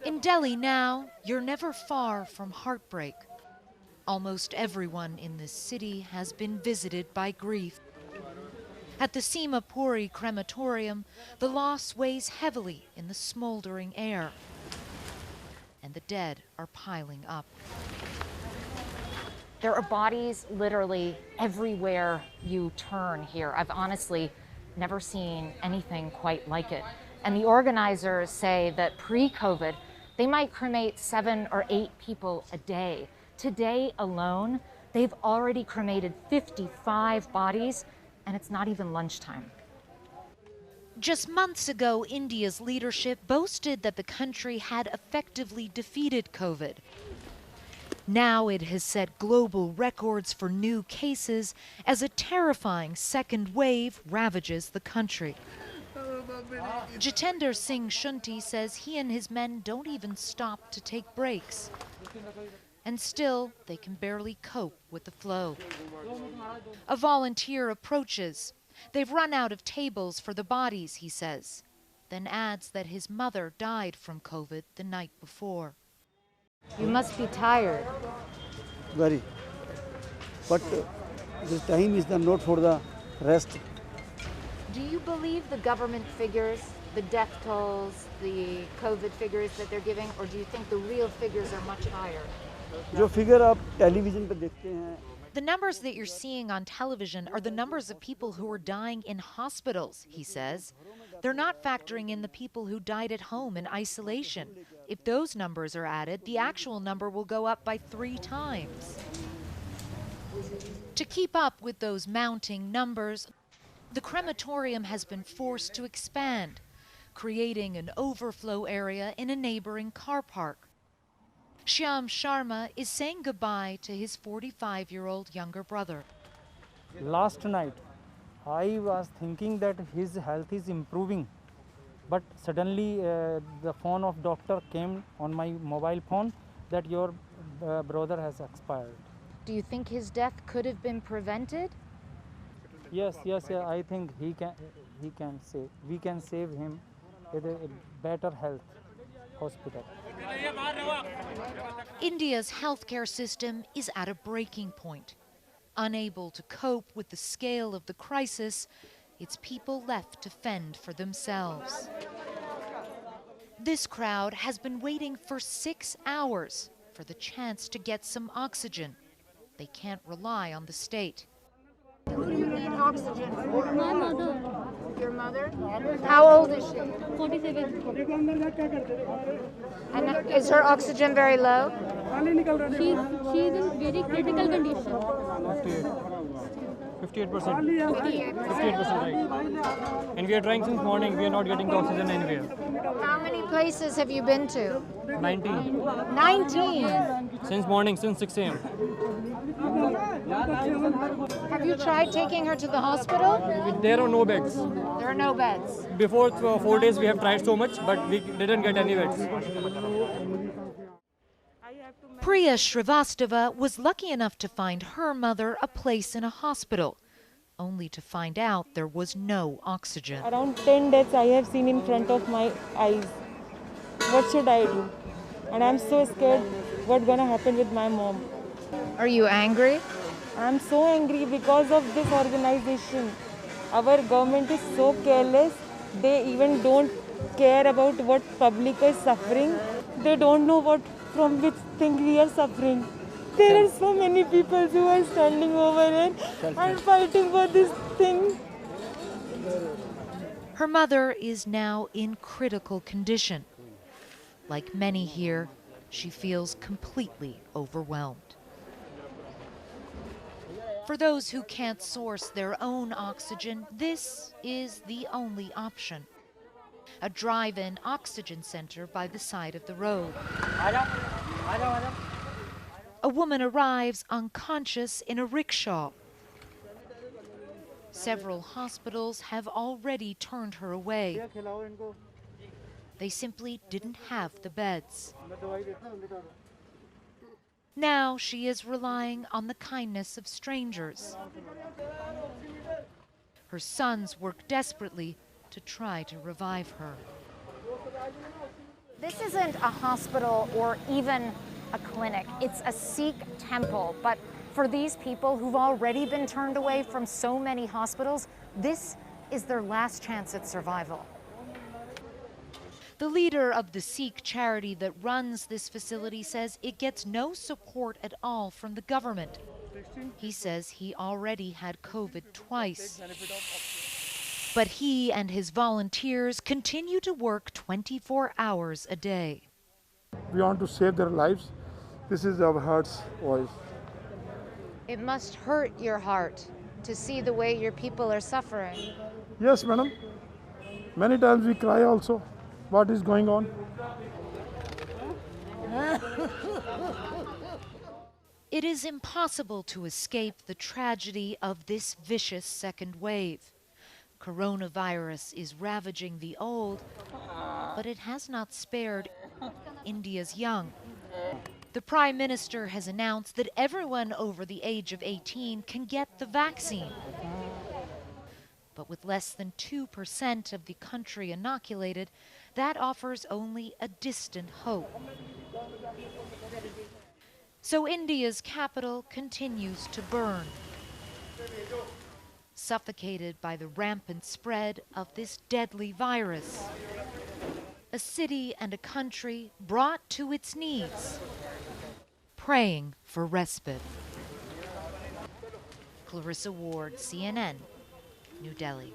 In Delhi now, you're never far from heartbreak. Almost everyone in this city has been visited by grief. At the Seema Puri crematorium, the loss weighs heavily in the smoldering air, and the dead are piling up. There are bodies literally everywhere you turn here. I've honestly never seen anything quite like it. And the organizers say that pre-COVID, they might cremate 7 or 8 people a day. Today alone, they've already cremated 55 bodies, and it's not even lunchtime. Just months ago, India's leadership boasted that the country had effectively defeated COVID. Now it has set global records for new cases as a terrifying second wave ravages the country. Jitender Singh Shunti says he and his men don't even stop to take breaks. And still, they can barely cope with the flow. A volunteer approaches. They've run out of tables for the bodies, he says, then adds that his mother died from COVID the night before. You must be tired. Very. But this time is not for the rest. Do you believe the government figures, the death tolls, the COVID figures that they're giving, or do you think the real figures are much higher? जो figure आप television पे देखते हैं. The numbers that you're seeing on television are the numbers of people who are dying in hospitals, he says. They're not factoring in the people who died at home in isolation. If those numbers are added, the actual number will go up by 3 times. To keep up with those mounting numbers, the crematorium has been forced to expand, creating an overflow area in a neighboring car park. Shyam Sharma is saying goodbye to his 45-year-old younger brother. Last night, I was thinking that his health is improving, but suddenly the phone of doctor came on my mobile phone that your brother has expired. Do you think his death could have been prevented? Yes, I think we can save him with a better health hospital. India's healthcare system is at a breaking point. Unable to cope with the scale of the crisis, its people left to fend for themselves. This crowd has been waiting for 6 hours for the chance to get some oxygen. They can't rely on the state. Who do you need oxygen for? My mother. Your mother? How old is she? 47. And is her oxygen very low? She's in very critical condition. 58%. 58%, right. And we are trying since morning. We are not getting the oxygen anywhere. How many places have you been to? 19. 19. Since morning, since 6 a.m. Have you tried taking her to the hospital? There are no beds. There are no beds. Before 4 days, we have tried so much, but we didn't get any beds. Priya Shrivastava was lucky enough to find her mother a place in a hospital, only to find out there was no oxygen. Around 10 deaths I have seen in front of my eyes. What should I do? And I'm so scared what's gonna happen with my mom. Are you angry? I'm so angry because of this organization. Our government is so careless. They even don't care about what public is suffering. They don't know from which thing we are suffering. There are so many people who are standing over here and fighting for this thing. Her mother is now in critical condition. Like many here, she feels completely overwhelmed. For those who can't source their own oxygen, this is the only option. A drive-in oxygen center by the side of the road. A woman arrives unconscious in a rickshaw. Several hospitals have already turned her away. They simply didn't have the beds. Now she is relying on the kindness of strangers. Her sons work desperately to try to revive her. This isn't a hospital or even a clinic. It's a Sikh temple. But for these people who've already been turned away from so many hospitals, this is their last chance at survival. The leader of the Sikh charity that runs this facility says it gets no support at all from the government. He says he already had COVID twice. But he and his volunteers continue to work 24 hours a day. We want to save their lives. This is our heart's voice. It must hurt your heart to see the way your people are suffering. Yes, madam. Many times we cry also. What is going on? It is impossible to escape the tragedy of this vicious second wave. Coronavirus is ravaging the old, but it has not spared India's young. The Prime Minister has announced that everyone over the age of 18 can get the vaccine. But with less than 2% of the country inoculated, that offers only a distant hope. So India's capital continues to burn, suffocated by the rampant spread of this deadly virus. A city and a country brought to its knees, praying for respite. Clarissa Ward, CNN, New Delhi.